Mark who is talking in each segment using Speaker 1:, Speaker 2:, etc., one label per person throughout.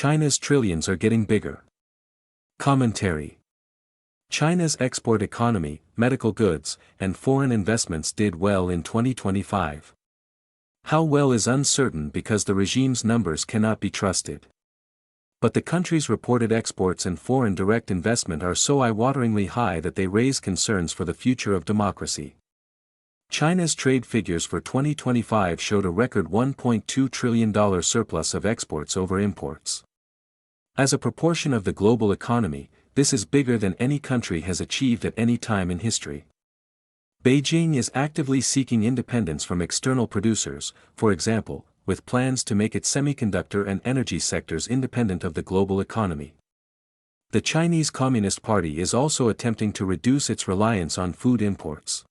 Speaker 1: China's trillions are getting bigger. Commentary. China's export economy, medical goods, and foreign investments did well in 2025. How well is uncertain because the regime's numbers cannot be trusted. But the country's reported exports and foreign direct investment are so eye-wateringly high that they raise concerns for the future of democracy. China's trade figures for 2025 showed a record $1.2 trillion surplus of exports over imports. As a proportion of the global economy, this is bigger than any country has achieved at any time in history. Beijing is actively seeking independence from external producers, for example, with plans to make its semiconductor and energy sectors independent of the global economy. The Chinese Communist Party is also attempting to reduce its reliance on food imports.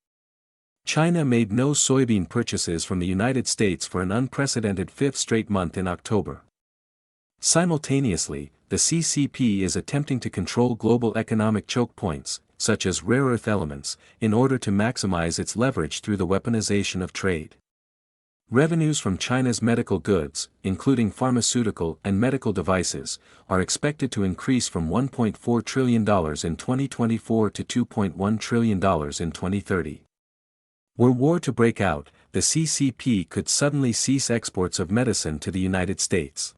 Speaker 1: China made no soybean purchases from the United States for an unprecedented fifth straight month in October. Simultaneously, the CCP is attempting to control global economic choke points, such as rare earth elements, in order to maximize its leverage through the weaponization of trade. Revenues from China's medical goods, including pharmaceutical and medical devices, are expected to increase from $1.4 trillion in 2024 to $2.1 trillion in 2030. Were war to break out, the CCP could suddenly cease exports of medicine to the United States.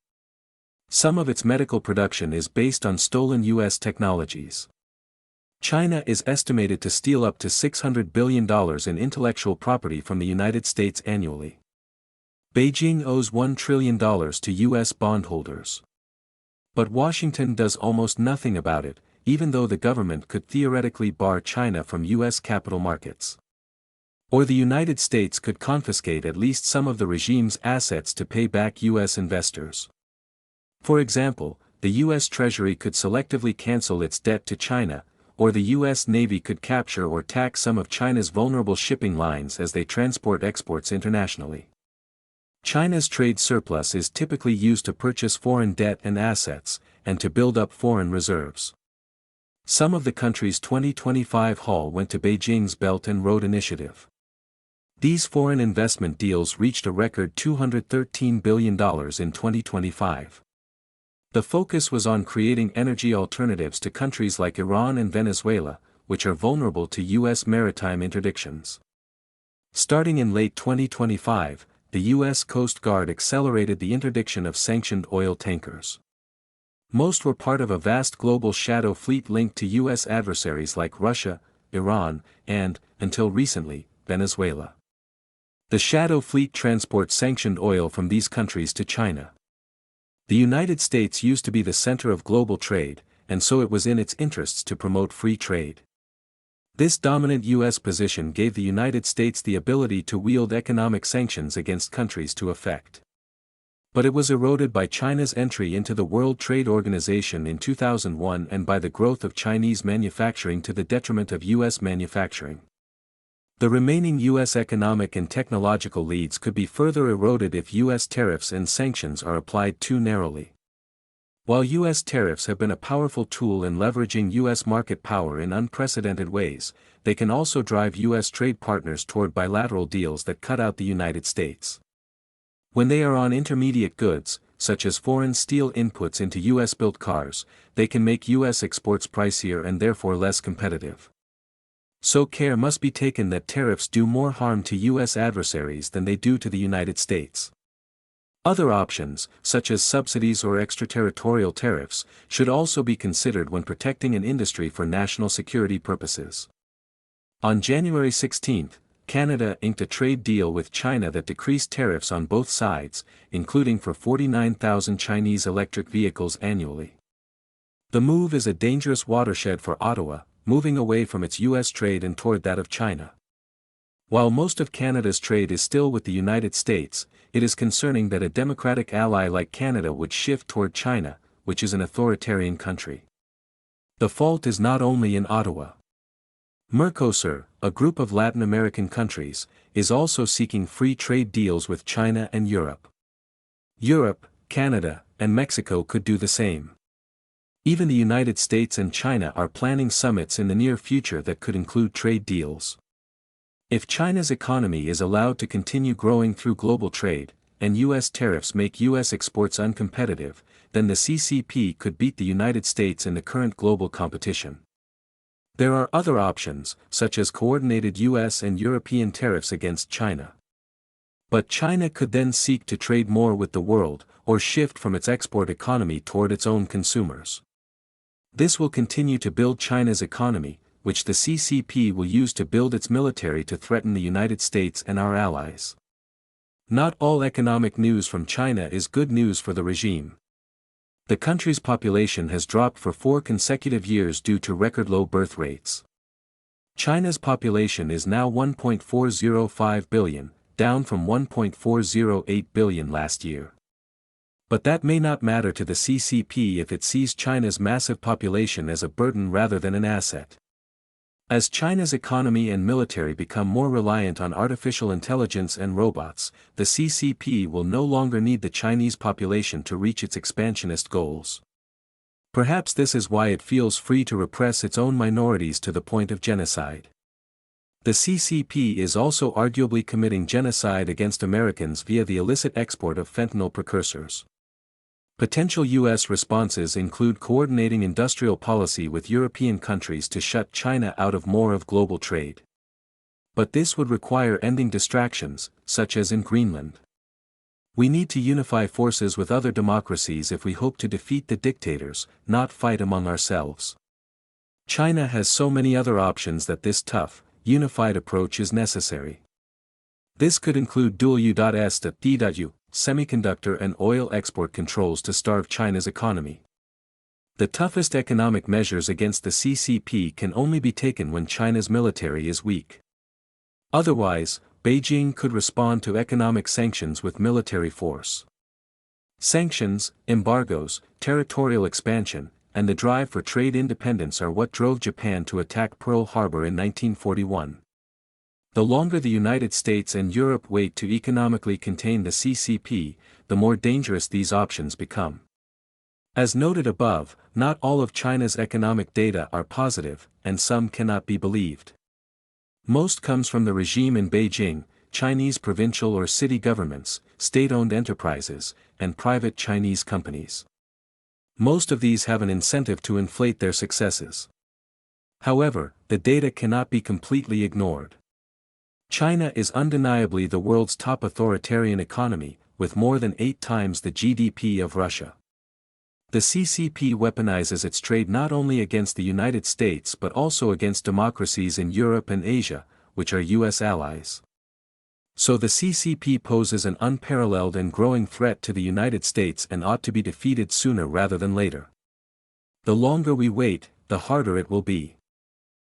Speaker 1: Some of its medical production is based on stolen U.S. technologies. China is estimated to steal up to $600 billion in intellectual property from the United States annually. Beijing owes $1 trillion to U.S. bondholders. But Washington does almost nothing about it, even though the government could theoretically bar China from U.S. capital markets. Or the United States could confiscate at least some of the regime's assets to pay back U.S. investors. For example, the U.S. Treasury could selectively cancel its debt to China, or the U.S. Navy could capture or tax some of China's vulnerable shipping lines as they transport exports internationally. China's trade surplus is typically used to purchase foreign debt and assets, and to build up foreign reserves. Some of the country's 2025 haul went to Beijing's Belt and Road Initiative. These foreign investment deals reached a record $213 billion in 2025. The focus was on creating energy alternatives to countries like Iran and Venezuela, which are vulnerable to U.S. maritime interdictions. Starting in late 2025, the U.S. Coast Guard accelerated the interdiction of sanctioned oil tankers. Most were part of a vast global shadow fleet linked to U.S. adversaries like Russia, Iran, and, until recently, Venezuela. The shadow fleet transports sanctioned oil from these countries to China. The United States used to be the center of global trade, and so it was in its interests to promote free trade. This dominant U.S. position gave the United States the ability to wield economic sanctions against countries to effect. But it was eroded by China's entry into the World Trade Organization in 2001 and by the growth of Chinese manufacturing to the detriment of U.S. manufacturing. The remaining U.S. economic and technological leads could be further eroded if U.S. tariffs and sanctions are applied too narrowly. While U.S. tariffs have been a powerful tool in leveraging U.S. market power in unprecedented ways, they can also drive U.S. trade partners toward bilateral deals that cut out the United States. When they are on intermediate goods, such as foreign steel inputs into U.S.-built cars, they can make U.S. exports pricier and therefore less competitive. So care must be taken that tariffs do more harm to U.S. adversaries than they do to the United States. Other options, such as subsidies or extraterritorial tariffs, should also be considered when protecting an industry for national security purposes. On January 16, Canada inked a trade deal with China that decreased tariffs on both sides, including for 49,000 Chinese electric vehicles annually. The move is a dangerous watershed for Ottawa, moving away from its U.S. trade and toward that of China. While most of Canada's trade is still with the United States, it is concerning that a democratic ally like Canada would shift toward China, which is an authoritarian country. The fault is not only in Ottawa. Mercosur, a group of Latin American countries, is also seeking free trade deals with China and Europe. Europe, Canada, and Mexico could do the same. Even the United States and China are planning summits in the near future that could include trade deals. If China's economy is allowed to continue growing through global trade, and U.S. tariffs make U.S. exports uncompetitive, then the CCP could beat the United States in the current global competition. There are other options, such as coordinated US and European tariffs against China. But China could then seek to trade more with the world, or shift from its export economy toward its own consumers. This will continue to build China's economy, which the CCP will use to build its military to threaten the United States and our allies. Not all economic news from China is good news for the regime. The country's population has dropped for 4 consecutive years due to record low birth rates. China's population is now 1.405 billion, down from 1.408 billion last year. But that may not matter to the CCP if it sees China's massive population as a burden rather than an asset. As China's economy and military become more reliant on artificial intelligence and robots, the CCP will no longer need the Chinese population to reach its expansionist goals. Perhaps this is why it feels free to repress its own minorities to the point of genocide. The CCP is also arguably committing genocide against Americans via the illicit export of fentanyl precursors. Potential U.S. responses include coordinating industrial policy with European countries to shut China out of more of global trade. But this would require ending distractions, such as in Greenland. We need to unify forces with other democracies if we hope to defeat the dictators, not fight among ourselves. China has so many other options that this tough, unified approach is necessary. This could include dual U.S.T.U. semiconductor and oil export controls to starve China's economy. The toughest economic measures against the CCP can only be taken when China's military is weak. Otherwise, Beijing could respond to economic sanctions with military force. Sanctions, embargoes, territorial expansion, and the drive for trade independence are what drove Japan to attack Pearl Harbor in 1941. The longer the United States and Europe wait to economically contain the CCP, the more dangerous these options become. As noted above, not all of China's economic data are positive, and some cannot be believed. Most comes from the regime in Beijing, Chinese provincial or city governments, state-owned enterprises, and private Chinese companies. Most of these have an incentive to inflate their successes. However, the data cannot be completely ignored. China is undeniably the world's top authoritarian economy, with more than 8 times the GDP of Russia. The CCP weaponizes its trade not only against the United States but also against democracies in Europe and Asia, which are U.S. allies. So the CCP poses an unparalleled and growing threat to the United States and ought to be defeated sooner rather than later. The longer we wait, the harder it will be.